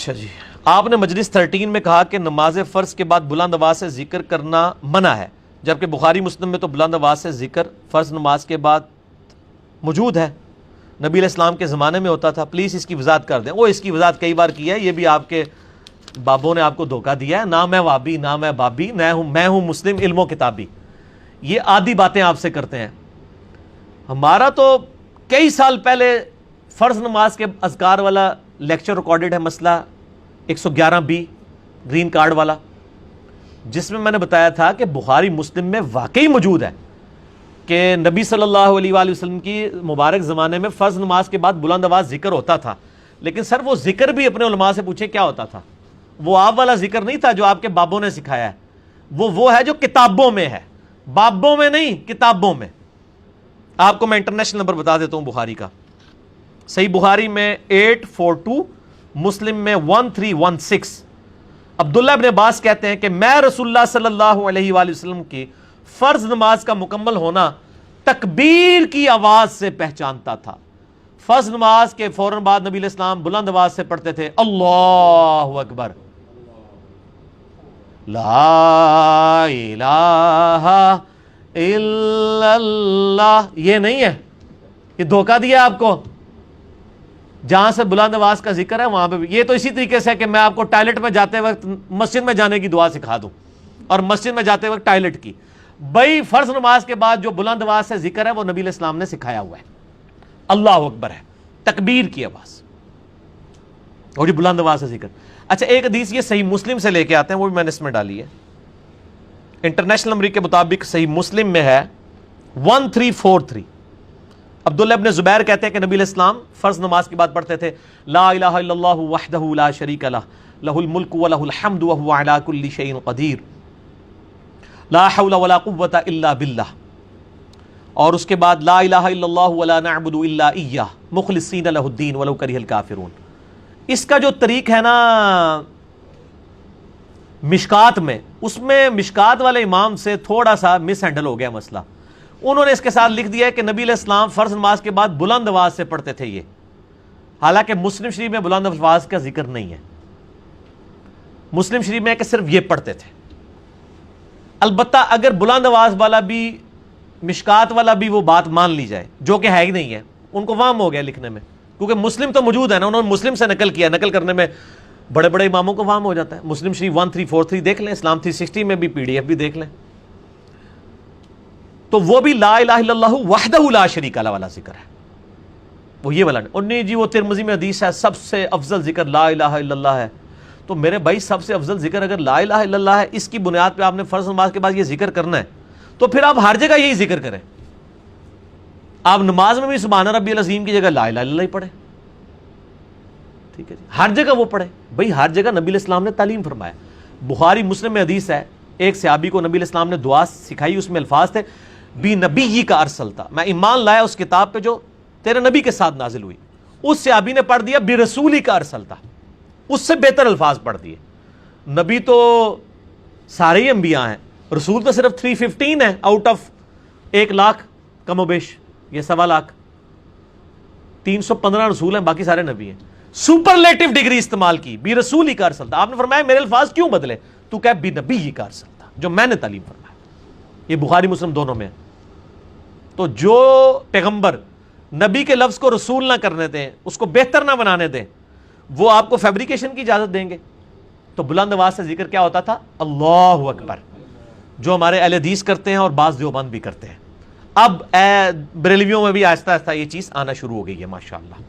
اچھا جی، آپ نے مجلس 13 میں کہا کہ نماز فرض کے بعد بلند آواز سے ذکر کرنا منع ہے، جبکہ بخاری مسلم میں تو بلند آواز سے ذکر فرض نماز کے بعد موجود ہے، نبی علیہ السلام کے زمانے میں ہوتا تھا، پلیز اس کی وضاحت کر دیں۔ وہ اس کی وضاحت کئی بار کی ہے، یہ بھی آپ کے بابوں نے آپ کو دھوکہ دیا ہے، نہ میں وابی نہ میں بابی، میں ہوں مسلم علم و کتابی، یہ آدھی باتیں آپ سے کرتے ہیں۔ ہمارا تو کئی سال پہلے فرض نماز کے اذکار والا لیکچر ریکارڈڈ ہے، مسئلہ 111B گرین کارڈ والا، جس میں نے بتایا تھا کہ بخاری مسلم میں واقعی موجود ہے کہ نبی صلی اللہ علیہ وآلہ وسلم کی مبارک زمانے میں فرض نماز کے بعد بلند آواز ذکر ہوتا تھا، لیکن سر وہ ذکر بھی اپنے علماء سے پوچھے کیا ہوتا تھا، وہ آپ والا ذکر نہیں تھا جو آپ کے بابوں نے سکھایا ہے، وہ ہے جو کتابوں میں ہے، بابوں میں نہیں، کتابوں میں۔ آپ کو میں انٹرنیشنل نمبر بتا دیتا ہوں بخاری کا، صحیح بخاری میں 842، مسلم میں 1316۔ عبداللہ ابن عباس کہتے ہیں کہ میں رسول اللہ صلی اللہ علیہ وآلہ وسلم کی فرض نماز کا مکمل ہونا تکبیر کی آواز سے پہچانتا تھا۔ فرض نماز کے فوراً بعد نبی علیہ السلام بلند آواز سے پڑھتے تھے اللہ اکبر، لا الہ الا اللہ۔ یہ نہیں ہے، یہ دھوکہ دیا آپ کو، جہاں سے بلند آواز کا ذکر ہے وہاں پہ بھی۔ یہ تو اسی طریقے سے کہ میں آپ کو ٹائلٹ میں جاتے وقت مسجد میں جانے کی دعا سکھا دوں اور مسجد میں جاتے وقت ٹائلٹ کی، بھائی فرض نماز کے بعد جو بلند آواز سے ذکر ہے وہ نبی علیہ السلام نے سکھایا ہوا ہے، اللہ اکبر ہے، تکبیر کی آواز اور جو بلند آواز سے ذکر۔ اچھا ایک حدیث یہ صحیح مسلم سے لے کے آتے ہیں، وہ بھی میں نے اس میں ڈالی ہے، انٹرنیشنل نمبر کے مطابق صحیح مسلم میں ہے 1343۔ عبداللہ ابن زبیر کہتے ہیں کہ نبی علیہ السلام فرض نماز کے بعد پڑھتے تھے لا الہ الا اللہ وحدہ لا شریک لہ لہ الملک ولہ الحمد وہو علی کل شیء قدیر لا حول ولا قوۃ الا باللہ، اور اس کے بعد لا الہ الا اللہ ولا نعبد الا ایہ مخلصین لہ الدین ولو کرہ الکافرون۔ اس کا جو طریق ہے نا مشکات میں، اس میں مشکات والے امام سے تھوڑا سا مس ہینڈل ہو گیا مسئلہ، انہوں نے اس کے ساتھ لکھ دیا ہے کہ نبی علیہ السلام فرض نماز کے بعد بلند آواز سے پڑھتے تھے یہ، حالانکہ مسلم شریف میں بلند آواز کا ذکر نہیں ہے، مسلم شریف میں ہے کہ صرف یہ پڑھتے تھے۔ البتہ اگر بلند آواز والا بھی مشکات والا بھی وہ بات مان لی جائے، جو کہ ہے ہی نہیں ہے، ان کو وہم ہو گیا لکھنے میں، کیونکہ مسلم تو موجود ہے نا، انہوں نے مسلم سے نقل کیا، نقل کرنے میں بڑے بڑے اماموں کو وہم ہو جاتا ہے۔ مسلم شریف 1343 دیکھ لیں، اسلام 360 میں بھی PDF بھی دیکھ لیں، تو وہ بھی لا الہ الا اللہ وحدہ لا شریک لہ والا ذکر ہے، وہ یہ والا نہیں۔ اور نہیں جی وہ ترمذی میں حدیث ہے سب سے افضل ذکر لا الہ الا اللہ ہے، تو میرے بھائی سب سے افضل ذکر اگر لا الہ الا اللہ ہے، اس کی بنیاد پہ آپ نے فرض نماز کے بعد یہ ذکر کرنا ہے، تو پھر آپ ہر جگہ یہی ذکر کریں، آپ نماز میں بھی سبحان ربی العظیم کی جگہ لا الہ الا اللہ ہی پڑھیں، ٹھیک ہے جی، ہر جگہ وہ پڑھیں، بھائی ہر جگہ نبی علیہ السلام نے تعلیم فرمایا۔ بخاری مسلم میں حدیث ہے، ایک صحابی کو نبی علیہ السلام نے دعا سکھائی، اس میں الفاظ تھے بی نبی کا ارسلتا، میں ایمان لایا اس کتاب پہ جو تیرے نبی کے ساتھ نازل ہوئی، اس صحابی نے پڑھ دیا بی رسولی کا ارسلتا، اس سے بہتر الفاظ پڑھ دیے۔ نبی تو سارے ہی انبیاء ہیں، رسول تو صرف 315 ہے آؤٹ آف 1,00,000 کم و بیش، یہ 1,15,00,000، 315 رسول ہیں، باقی سارے نبی ہیں۔ سپرلیٹو ڈگری استعمال کی، بی رسولی کا ارسلتا، آپ نے فرمایا میرے الفاظ کیوں بدلے، تو کہ بی نبی کا ارسلتا، جو میں نے تعلیم فرمایا۔ یہ بخاری مسلم دونوں میں ہے۔ تو جو پیغمبر نبی کے لفظ کو رسول نہ کرنے دیں، اس کو بہتر نہ بنانے دیں، وہ آپ کو فیبریکیشن کی اجازت دیں گے۔ تو بلند آواز سے ذکر کیا ہوتا تھا؟ اللہ اکبر، جو ہمارے اہل حدیث کرتے ہیں اور بعض دیوبند بھی کرتے ہیں۔ اب بریلویوں میں بھی آہستہ آہستہ یہ چیز آنا شروع ہو گئی ہے ماشاءاللہ۔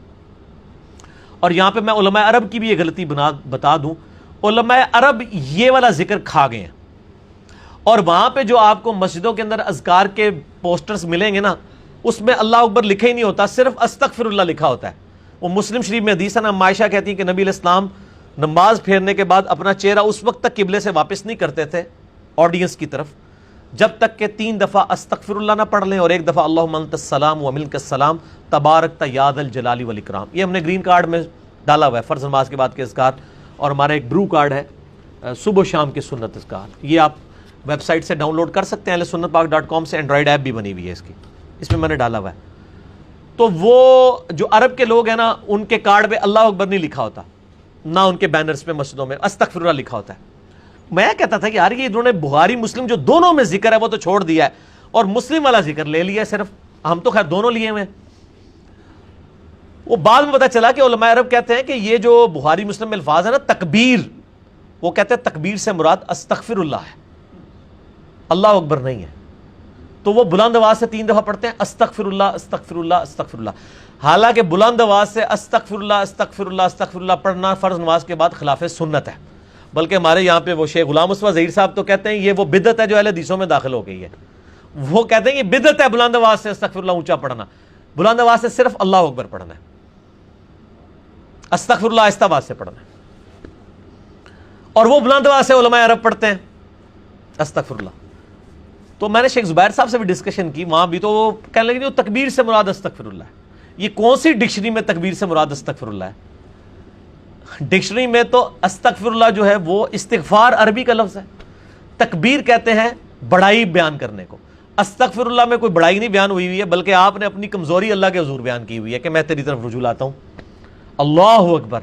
اور یہاں پہ میں علماء عرب کی بھی یہ غلطی بتا دوں، علماء عرب یہ والا ذکر کھا گئے ہیں، اور وہاں پہ جو آپ کو مسجدوں کے اندر اذکار کے پوسٹرز ملیں گے نا، اس میں اللہ اکبر لکھا ہی نہیں ہوتا، صرف استغفر اللہ لکھا ہوتا ہے۔ وہ مسلم شریف میں حدیث ہے نا، عائشہ کہتی ہیں کہ نبی علیہ السلام نماز پھیرنے کے بعد اپنا چہرہ اس وقت تک قبلے سے واپس نہیں کرتے تھے آڈینس کی طرف، جب تک کہ 3 دفعہ استغفر اللہ نہ پڑھ لیں اور 1 دفعہ اللہم انت السلام و منک السلام تبارکت یا ذا الجلال والاکرام۔ یہ ہم نے گرین کارڈ میں ڈالا ہوا ہے، فرض نماز کے بعد کے اذکار، اور ہمارا ایک برو کارڈ ہے صبح و شام کے سنت اذکار، یہ آپ ویب سائٹ سے ڈاؤن لوڈ کر سکتے ہیں، ahlsunnatpak.com سے، اینڈرائڈ ایپ بھی بنی ہوئی ہے اس کی، اس میں نے ڈالا ہوا ہے۔ تو وہ جو عرب کے لوگ ہیں نا، ان کے کارڈ پہ اللہ اکبر نہیں لکھا ہوتا، نہ ان کے بینرز پہ مسجدوں میں استغفر اللہ لکھا ہوتا ہے. میں کہتا تھا کہ یار یہ انہوں نے بخاری مسلم جو دونوں میں ذکر ہے وہ تو چھوڑ دیا ہے اور مسلم والا ذکر لے لیا ہے صرف. ہم تو خیر دونوں لیے ہوئے. وہ بعد میں پتا چلا کہ علماء عرب کہتے ہیں کہ یہ جو بخاری مسلم میں الفاظ ہے نا تکبیر، وہ کہتے ہیں تکبیر سے مراد استغفر اللہ ہے، اللہ اکبر نہیں ہے. تو وہ بلند آواز سے 3 دفعہ پڑھتے ہیں استغفر اللہ استغفر اللہ استغفر اللہ. حالانکہ بلند آواز سے استغفر اللہ استغفر اللہ استغفر اللہ پڑھنا فرض نماز کے بعد خلاف سنت ہے. بلکہ ہمارے یہاں پہ وہ شیخ غلام مصطفیٰ ظہیر صاحب تو کہتے ہیں یہ وہ بدعت ہے جو اہل حدیثوں میں داخل ہو گئی ہے. وہ کہتے ہیں یہ بدعت ہے بلند آواز سے استغفر اللہ اونچا پڑھنا. بلند آواز سے صرف اللہ اکبر پڑھنا ہے، استغفر اللہ آہستہ آواز سے پڑھنا ہے. اور وہ بلند آواز سے علماء عرب پڑھتے ہیں استغفر اللہ. تو میں نے شیخ زبیر صاحب سے بھی ڈسکشن کی، وہاں بھی تو وہ کہنے لگے جو تکبیر سے مراد استغفر اللہ ہے. یہ کون سی ڈکشنری میں تکبیر سے مراد استغفر اللہ ہے؟ ڈکشنری میں تو استغفر اللہ جو ہے وہ استغفار عربی کا لفظ ہے. تکبیر کہتے ہیں بڑائی بیان کرنے کو. استغفر اللہ میں کوئی بڑائی نہیں بیان ہوئی ہے، بلکہ آپ نے اپنی کمزوری اللہ کے حضور بیان کی ہوئی ہے کہ میں تیری طرف رجوع لاتا ہوں. اللہ اکبر،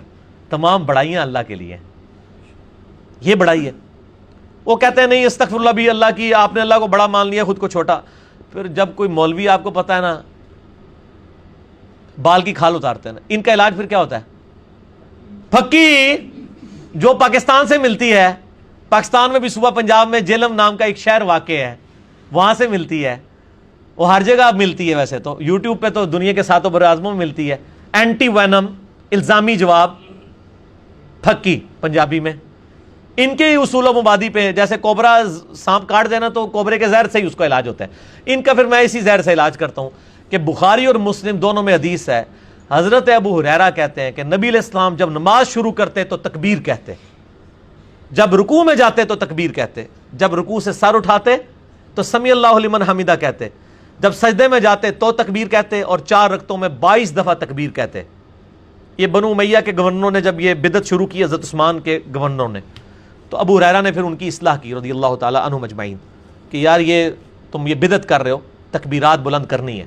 تمام بڑائیاں اللہ کے لیے ہیں، یہ بڑائی ہے. وہ کہتے ہیں نہیں استغفر اللہ بھی اللہ کی، آپ نے اللہ کو بڑا مان لیا خود کو چھوٹا. پھر جب کوئی مولوی آپ کو پتا ہے نا بال کی کھال اتارتے ہیں نا، ان کا علاج پھر کیا ہوتا ہے؟ پھکی جو پاکستان سے ملتی ہے، پاکستان میں بھی صوبہ پنجاب میں جہلم نام کا ایک شہر واقع ہے، وہاں سے ملتی ہے. وہ ہر جگہ ملتی ہے، ویسے تو یوٹیوب پہ تو دنیا کے 7 بر اعظموں میں ملتی ہے. اینٹی وینم الزامی جواب پھکی پنجابی میں. ان کے اصول و مبادی پہ جیسے کوبرا سانپ کاٹ دینا تو کوبرے کے زہر سے ہی اس کا علاج ہوتا ہے. ان کا پھر میں اسی زہر سے علاج کرتا ہوں کہ بخاری اور مسلم دونوں میں حدیث ہے. حضرت ابو ہریرہ کہتے ہیں کہ نبی علیہ السلام جب نماز شروع کرتے تو تکبیر کہتے، جب رکوع میں جاتے تو تکبیر کہتے، جب رکوع سے سر اٹھاتے تو سمی اللہ لمن حمیدہ کہتے، جب سجدے میں جاتے تو تکبیر کہتے، اور 4 رکعتوں میں 22 دفعہ تکبیر کہتے. یہ بنو امیہ کے گورنروں نے جب یہ بدعت شروع کی، حضرت عثمان کے گورنروں نے، تو ابو ہریرہ نے پھر ان کی اصلاح کی رضی اللہ تعالی عنہم اجمعین کہ یار یہ تم یہ بدعت کر رہے ہو، تکبیرات بلند کرنی ہے.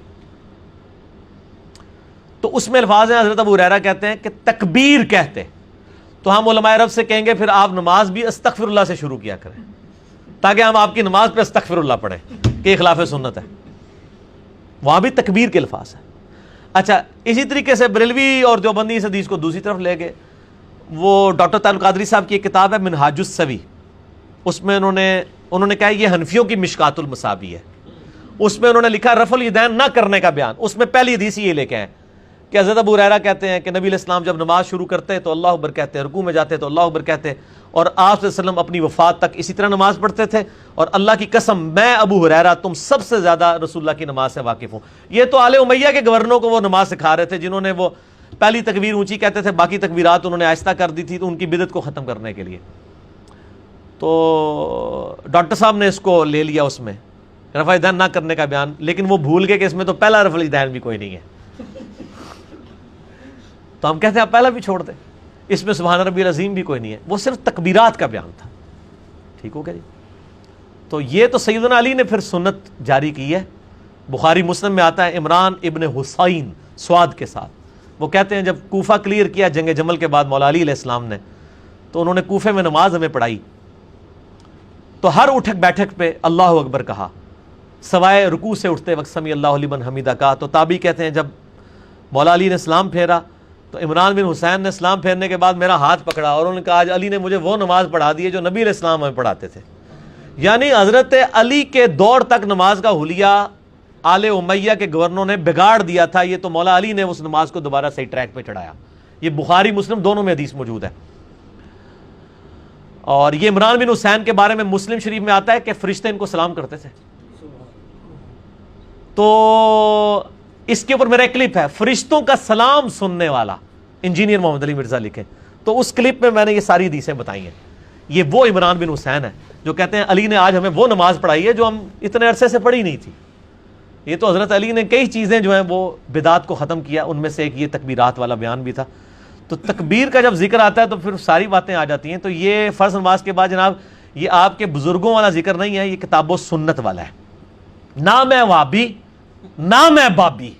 تو اس میں الفاظ ہیں، حضرت ابو ہریرہ کہتے ہیں کہ تکبیر کہتے. تو ہم علماء عرب سے کہیں گے پھر آپ نماز بھی استغفر اللہ سے شروع کیا کریں تاکہ ہم آپ کی نماز پہ استغفر اللہ پڑھیں کہ یہ خلاف سنت ہے. وہاں بھی تکبیر کے الفاظ ہیں. اچھا اسی طریقے سے بریلوی اور دیوبندی اس حدیث کو دوسری طرف لے گئے. وہ ڈاکٹر طارق قادری صاحب کی ایک کتاب ہے منہاج السوی، اس میں انہوں نے کہا یہ حنفیوں کی مشکات المصابیح ہے. اس میں انہوں نے لکھا رفع الیدین نہ کرنے کا بیان. اس میں پہلی حدیث یہ لے کے ہیں کہ حضرت ابو ہریرہ کہتے ہیں کہ نبی علیہ السلام جب نماز شروع کرتے تو اللہ اکبر کہتے، رکوع میں جاتے تو اللہ اکبر کہتے، اور آپ صلی اللہ علیہ وسلم اپنی وفات تک اسی طرح نماز پڑھتے تھے. اور اللہ کی قسم میں ابو ہریرہ تم سب سے زیادہ رسول اللہ کی نماز سے واقف ہوں. یہ تو آل امیہ کے گورنروں کو وہ نماز سکھا رہے تھے جنہوں نے وہ پہلی تکبیر اونچی کہتے تھے، باقی تکبیرات انہوں نے آہستہ کر دی تھی تو ان کی بدعت کو ختم کرنے کے لیے. تو ڈاکٹر صاحب نے اس کو لے لیا اس میں رفع الیدین نہ کرنے کا بیان، لیکن وہ بھول گئے کہ اس میں تو پہلا رفع الیدین بھی کوئی نہیں ہے. تو ہم کہتے ہیں آپ پہلا بھی چھوڑ دیں، اس میں سبحان ربی العظیم بھی کوئی نہیں ہے، وہ صرف تکبیرات کا بیان تھا. ٹھیک ہو گیا جی. تو یہ تو سیدنا علی نے پھر سنت جاری کی ہے. بخاری مسلم میں آتا ہے عمران ابن حسین سواد کے ساتھ، وہ کہتے ہیں جب کوفہ کلیئر کیا جنگ جمل کے بعد مولا علی علیہ السلام نے، تو انہوں نے کوفے میں نماز ہمیں پڑھائی تو ہر اٹھک بیٹھک پہ اللہ اکبر کہا، سوائے رکوع سے اٹھتے وقت سمی اللہ لمن حمیدہ کہا. تو تابعی کہتے ہیں جب مولا علی نے اسلام پھیرا تو عمران بن حسین نے اسلام پھیرنے کے بعد میرا ہاتھ پکڑا اور انہوں نے کہا آج علی نے مجھے وہ نماز پڑھا دی ہے جو نبی علیہ السلام ہمیں پڑھاتے تھے. یعنی حضرت علی کے دور تک نماز کا حلیہ آل امیہ کے گورنروں نے بگاڑ دیا تھا، یہ تو مولا علی نے اس نماز کو دوبارہ صحیح ٹریک پہ چڑھایا. یہ بخاری مسلم دونوں میں حدیث موجود ہے. اور یہ عمران بن حسین کے بارے میں مسلم شریف میں آتا ہے کہ فرشتے ان کو سلام کرتے تھے. تو اس کے اوپر میرا ایک کلپ ہے، فرشتوں کا سلام سننے والا، انجینئر محمد علی مرزا لکھے. تو اس کلپ میں نے یہ ساری حدیثیں بتائی ہیں. یہ وہ عمران بن حسین ہے جو کہتے ہیں علی نے آج ہمیں وہ نماز پڑھائی ہے جو ہم اتنے عرصے سے پڑھی نہیں تھی. یہ تو حضرت علی نے کئی چیزیں جو ہیں وہ بدعات کو ختم کیا، ان میں سے ایک یہ تکبیرات والا بیان بھی تھا. تو تکبیر کا جب ذکر آتا ہے تو پھر ساری باتیں آ جاتی ہیں. تو یہ فرض نماز کے بعد جناب یہ آپ کے بزرگوں والا ذکر نہیں ہے، یہ کتاب و سنت والا ہے. نہ میں وابی نہ میں بابی،